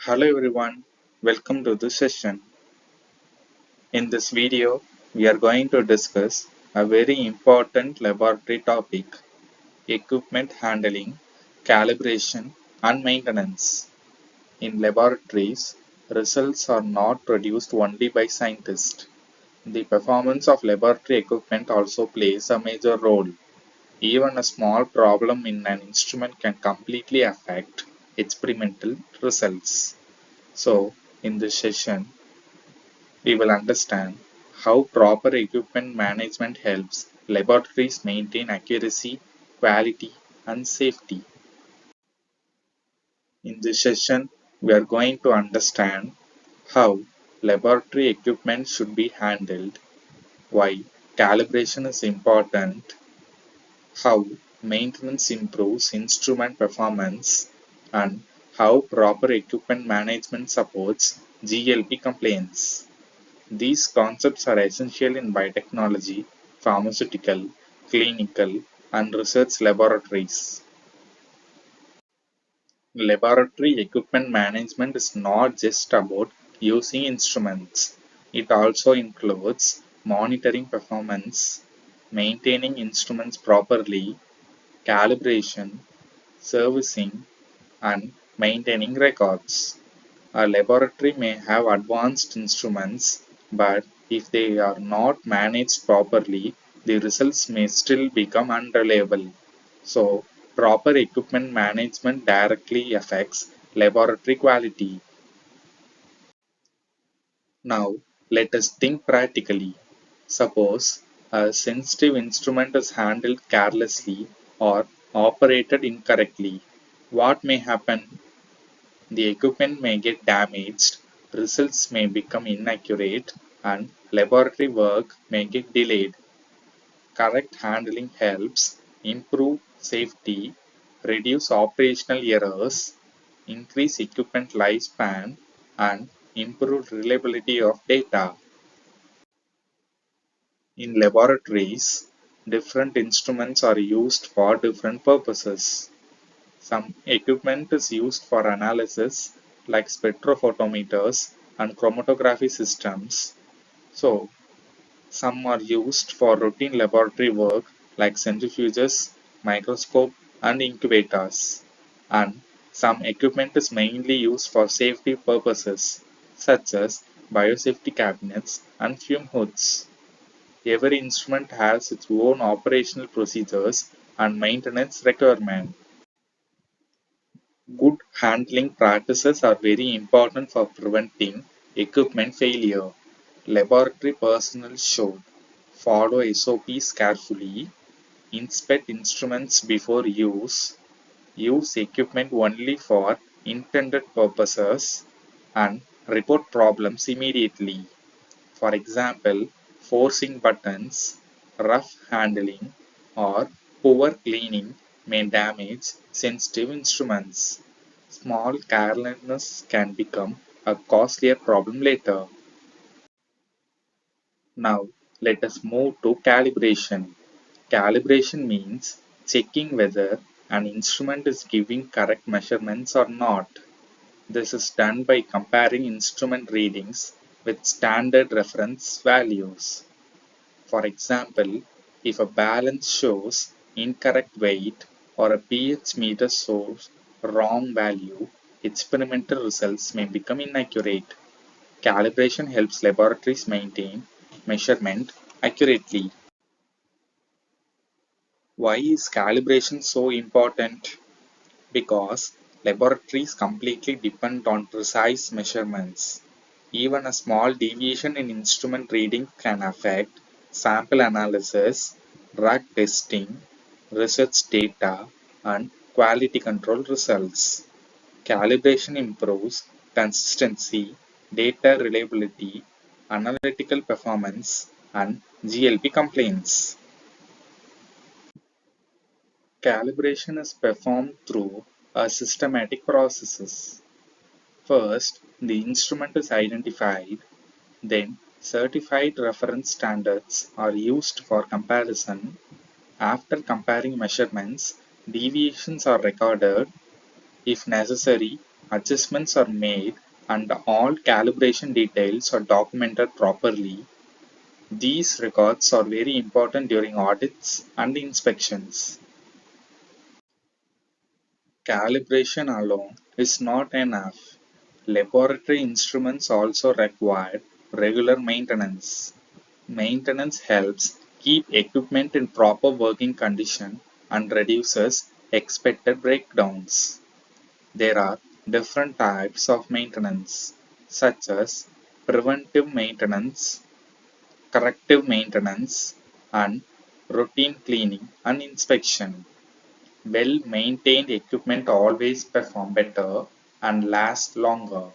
Hello everyone, welcome to this session. In this video, we are going to discuss a very important laboratory topic, equipment handling, calibration and maintenance. In laboratories, results are not produced only by scientists. The performance of laboratory equipment also plays a major role. Even a small problem in an instrument can completely affect experimental results. So, in this session, we will understand how proper equipment management helps laboratories maintain accuracy, quality, and safety. In this session, we are going to understand how laboratory equipment should be handled, why calibration is important, how maintenance improves instrument performance, and how proper equipment management supports GLP compliance. These concepts are essential in biotechnology, pharmaceutical, clinical, and research laboratories. Laboratory equipment management is not just about using instruments, it also includes monitoring performance, maintaining instruments properly, calibration, servicing, and maintaining records. A laboratory may have advanced instruments, but if they are not managed properly, the results may still become unreliable. So, proper equipment management directly affects laboratory quality. Now, let us think practically. Suppose a sensitive instrument is handled carelessly or operated incorrectly. What may happen? The equipment may get damaged, results may become inaccurate, and laboratory work may get delayed. Correct handling helps improve safety, reduce operational errors, increase equipment lifespan, and improve reliability of data. In laboratories, different instruments are used for different purposes. Some equipment is used for analysis like spectrophotometers and chromatography systems. So, some are used for routine laboratory work like centrifuges, microscope and incubators. And some equipment is mainly used for safety purposes such as biosafety cabinets and fume hoods. Every instrument has its own operational procedures and maintenance requirements. Good handling practices are very important for preventing equipment failure. Laboratory personnel should follow SOPs carefully, inspect instruments before use equipment only for intended purposes, and report problems immediately. For example, forcing buttons, rough handling, or poor cleaning may damage sensitive instruments. Small carelessness can become a costlier problem later. Now, let us move to calibration. Calibration means checking whether an instrument is giving correct measurements or not. This is done by comparing instrument readings with standard reference values. For example, if a balance shows incorrect weight or a pH meter shows wrong value, experimental results may become inaccurate. Calibration helps laboratories maintain measurement accurately. Why is calibration so important? Because laboratories completely depend on precise measurements. Even a small deviation in instrument reading can affect sample analysis, drug testing, research data, and quality control results. Calibration improves consistency, data reliability, analytical performance, and GLP compliance. Calibration is performed through a systematic processes. First, the instrument is identified, then certified reference standards are used for comparison. After comparing measurements, deviations are recorded. If necessary, adjustments are made, and all calibration details are documented properly. These records are very important during audits and inspections. Calibration alone is not enough. Laboratory instruments also require regular maintenance. Maintenance helps keep equipment in proper working condition and reduces expected breakdowns. There are different types of maintenance, such as preventive maintenance, corrective maintenance, and routine cleaning and inspection. Well maintained equipment always perform better and last longer.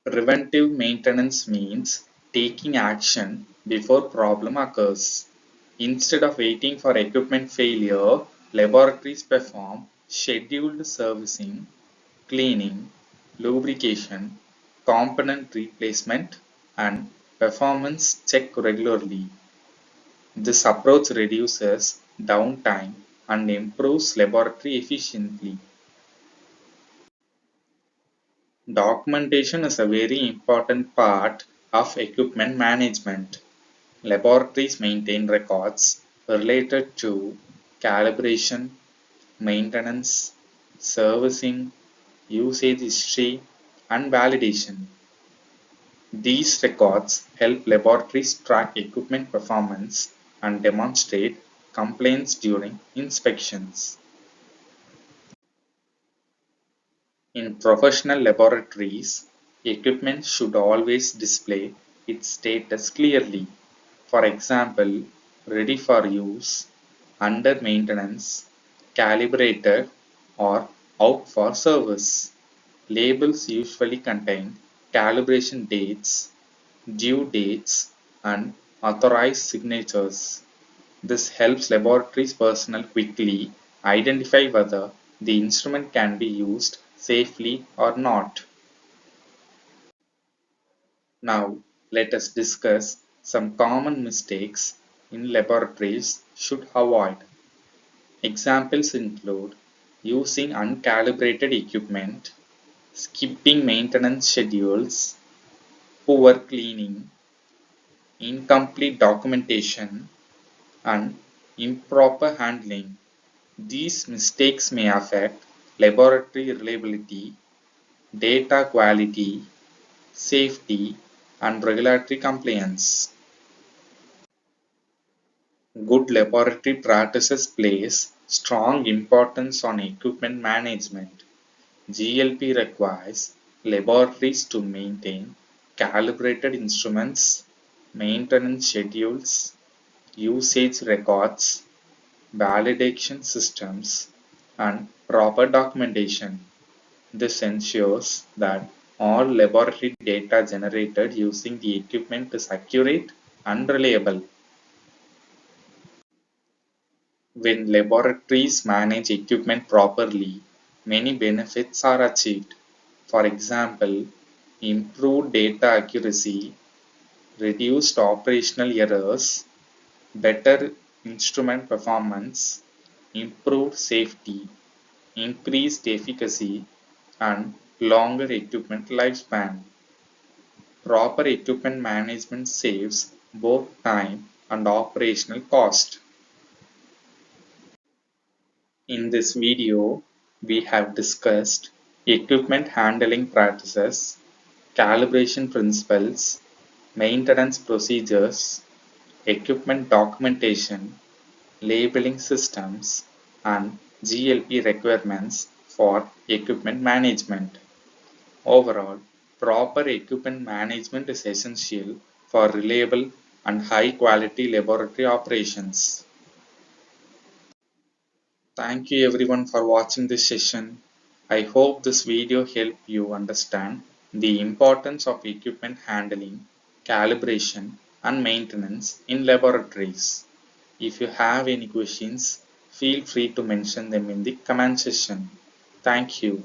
Preventive maintenance means taking action before problem occurs. Instead of waiting for equipment failure, laboratories perform scheduled servicing, cleaning, lubrication, component replacement, and performance check regularly. This approach reduces downtime and improves laboratory efficiency. Documentation is a very important part of equipment management. Laboratories maintain records related to calibration, maintenance, servicing, usage history, and validation. These records help laboratories track equipment performance and demonstrate complaints during inspections. In professional laboratories, equipment should always display its status clearly. For example, ready for use, under maintenance, calibrated, or out for service. Labels usually contain calibration dates, due dates, and authorized signatures. This helps laboratories personnel quickly identify whether the instrument can be used safely or not. Now, let us discuss some common mistakes in laboratories should avoid. Examples include using uncalibrated equipment, skipping maintenance schedules, poor cleaning, incomplete documentation, and improper handling. These mistakes may affect laboratory reliability, data quality, safety, and regulatory compliance. Good laboratory practices place strong importance on equipment management. GLP requires laboratories to maintain calibrated instruments, maintenance schedules, usage records, validation systems, and proper documentation. This ensures that all laboratory data generated using the equipment is accurate and reliable. When laboratories manage equipment properly, many benefits are achieved. For example, improved data accuracy, reduced operational errors, better instrument performance, improved safety, increased efficacy, and longer equipment lifespan. Proper equipment management saves both time and operational cost. In this video, we have discussed equipment handling practices, calibration principles, maintenance procedures, equipment documentation, labeling systems, and GLP requirements for equipment management. Overall, proper equipment management is essential for reliable and high quality laboratory operations. Thank you everyone for watching this session. I hope this video helped you understand the importance of equipment handling, calibration, and maintenance in laboratories. If you have any questions, feel free to mention them in the comment section. Thank you.